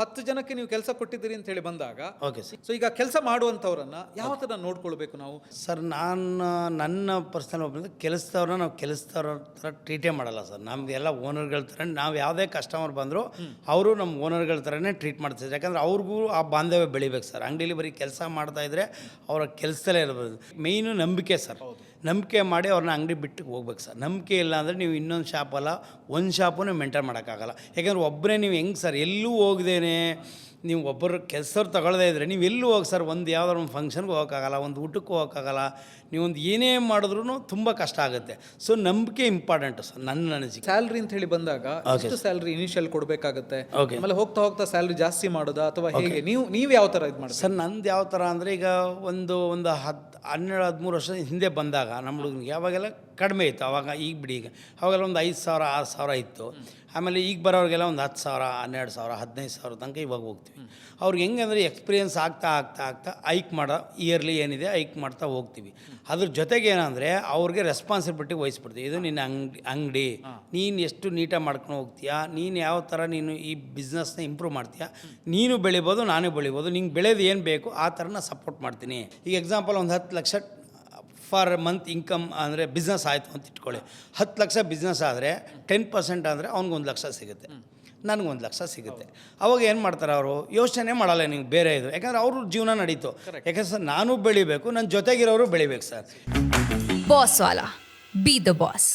10 ಜನಕ್ಕೆ ನೀವು ಕೆಲಸ ಕೊಟ್ಟಿದ್ದೀರಿ ಅಂತ ಹೇಳಿ ಬಂದಾಗ, ಓಕೆ ಸರ್. ಸೊ ಈಗ ಕೆಲಸ ಮಾಡುವಂಥವ್ರನ್ನ ಯಾವ ಥರ ನೋಡ್ಕೊಳ್ಬೇಕು ನಾವು? ಸರ್ ನನ್ನ ಪರ್ಸನಲ್ ಒಬ್ಬರಿಂದ ಕೆಲಸದವ್ರನ್ನ ನಾವು ಕೆಲಸದವ್ರ ಥರ ಟ್ರೀಟೇ ಮಾಡಲ್ಲ ಸರ್. ನಮ್ದು ಎಲ್ಲ ಓನರ್ಗಳ ಥರ, ನಾವು ಯಾವುದೇ ಕಸ್ಟಮರ್ ಬಂದರೂ ಅವರು ನಮ್ಮ ಓನರ್ಗಳ ಥರನೇ ಟ್ರೀಟ್ ಮಾಡ್ತಿದ್ರು. ಯಾಕಂದರೆ ಅವ್ರಿಗೂ ಆ ಬಾಂಧವ್ಯ ಬೆಳಿಬೇಕು ಸರ್. ಅಂಗಡಿಲಿ ಬರೀ ಕೆಲಸ ಮಾಡ್ತಾಯಿದ್ರೆ ಅವರ ಕೆಲಸದಲ್ಲೇ ಇರ್ಬೋದು. ಮೇಯ್ನು ನಂಬಿಕೆ ಸರ್. ನಂಬಿಕೆ ಮಾಡಿ ಅವ್ರನ್ನ ಅಂಗಡಿ ಬಿಟ್ಟು ಹೋಗ್ಬೇಕು ಸರ್. ನಂಬಿಕೆ ಇಲ್ಲ ಅಂದರೆ ನೀವು ಇನ್ನೊಂದು ಶಾಪಲ್ಲ, ಒಂದು ಶಾಪೂ ಮೇಂಟೈನ್ ಮಾಡೋಕ್ಕಾಗಲ್ಲ. ಯಾಕೆಂದ್ರೆ ಒಬ್ಬರೇ ನೀವು ಹೆಂಗೆ ಸರ್ ಎಲ್ಲೂ ಹೋಗ್ದೇನೆ ನೀವು ಒಬ್ಬರು ಕೆಲಸವ್ರು ತಗೊಳ್ಳದೇ ಇದ್ದರೆ ನೀವು ಎಲ್ಲೂ ಹೋಗಿ ಸರ್, ಒಂದು ಯಾವುದಾದ್ರು ಒಂದು ಫಂಕ್ಷನ್ಗೆ ಹೋಗೋಕ್ಕಾಗಲ್ಲ, ಒಂದು ಊಟಕ್ಕೆ ಹೋಗೋಕ್ಕಾಗಲ್ಲ. ನೀವೊಂದು ಏನೇ ಮಾಡಿದ್ರೂ ತುಂಬ ಕಷ್ಟ ಆಗುತ್ತೆ. ಸೊ ನಂಬಿಕೆ ಇಂಪಾರ್ಟೆಂಟು ಸರ್ ನನ್ನ ಅನಿಸಿಕೆ. ಸ್ಯಾಲ್ರಿ ಅಂತ ಹೇಳಿ ಬಂದಾಗ ಎಷ್ಟು ಸ್ಯಾಲ್ರಿ ಇನಿಷಿಯಲ್ ಕೊಡಬೇಕಾಗುತ್ತೆ, ಆಮೇಲೆ ಹೋಗ್ತಾ ಸ್ಯಾಲ್ರಿ ಜಾಸ್ತಿ ಮಾಡೋದಾ ಅಥವಾ ಹೇಗೆ? ನೀವು ಯಾವ ಥರ ಇದು ಮಾಡಿ ಸರ್? ನಂದು ಯಾವ ಥರ ಅಂದರೆ, ಈಗ ಒಂದು 12-13 ವರ್ಷದ ಹಿಂದೆ ಬಂದಾಗ ನಮ್ಮ ಹುಡುಗನಿಗೆ ಯಾವಾಗೆಲ್ಲ ಕಡಿಮೆ ಇತ್ತು. ಆವಾಗ ಈಗ ಬಿಡಿ, ಈಗ ಅವಾಗೆಲ್ಲ ಒಂದು 5,000 6,000 ಇತ್ತು. ಆಮೇಲೆ ಈಗ ಬರೋರಿಗೆಲ್ಲ ಒಂದು 10,000 12,000 15,000 ತನಕ ಇವಾಗ ಹೋಗ್ತೀವಿ. ಅವ್ರಿಗೆ ಹೆಂಗೆ ಅಂದರೆ ಎಕ್ಸ್ಪೀರಿಯೆನ್ಸ್ ಆಗ್ತಾ ಐಕ್ ಮಾಡೋ ಇಯರ್ಲಿ ಏನಿದೆ ಐಕ್ ಮಾಡ್ತಾ ಹೋಗ್ತೀವಿ. ಅದ್ರ ಜೊತೆಗೆ ಏನಂದರೆ ಅವ್ರಿಗೆ ರೆಸ್ಪಾನ್ಸಿಬಿಲಿಟಿ ವಹಿಸ್ಬಿಡ್ತೀವಿ. ಇದು ನಿನ್ನ ಅಂಗಡಿ, ನೀನು ಎಷ್ಟು ನೀಟಾಗಿ ಮಾಡ್ಕೊಂಡು ಹೋಗ್ತೀಯಾ, ನೀನು ಯಾವ ಥರ ನೀನು ಈ ಬಿಸ್ನೆಸ್ನ ಇಂಪ್ರೂವ್ ಮಾಡ್ತೀಯಾ, ನೀನು ಬೆಳಿಬೋದು ನಾನು ಬೆಳಿಬೋದು, ನಿಂಗೆ ಬೆಳೆದು ಏನು ಬೇಕು ಆ ಥರ ನಾನು ಸಪೋರ್ಟ್ ಮಾಡ್ತೀನಿ. ಈಗ ಎಕ್ಸಾಂಪಲ್ ಒಂದು 10 ಲಕ್ಷ ಫಾರ್ ಮಂತ್ ಇನ್ಕಮ್ ಅಂದರೆ ಬಿಸ್ನೆಸ್ ಆಯಿತು ಅಂತ ಇಟ್ಕೊಳ್ಳಿ. 10 ಲಕ್ಷ ಬಿಸ್ನೆಸ್ ಆದರೆ 10% ಅಂದರೆ ಅವ್ನಿಗೆ 1 ಲಕ್ಷ ಸಿಗುತ್ತೆ, ನನಗೆ 1 ಲಕ್ಷ ಸಿಗುತ್ತೆ. ಅವಾಗ ಏನು ಮಾಡ್ತಾರೆ ಅವರು? ಯೋಚನೆ ಮಾಡಲ್ಲ ನೀವು ಬೇರೆ ಇದು. ಯಾಕಂದರೆ ಅವ್ರ ಜೀವನ ನಡೀತು. ಯಾಕಂದ್ರೆ ಸರ್ ನಾನು ಬೆಳಿಬೇಕು, ನನ್ನ ಜೊತೆಗಿರೋರು ಬೆಳಿಬೇಕು sir. Boss Vala, B the boss.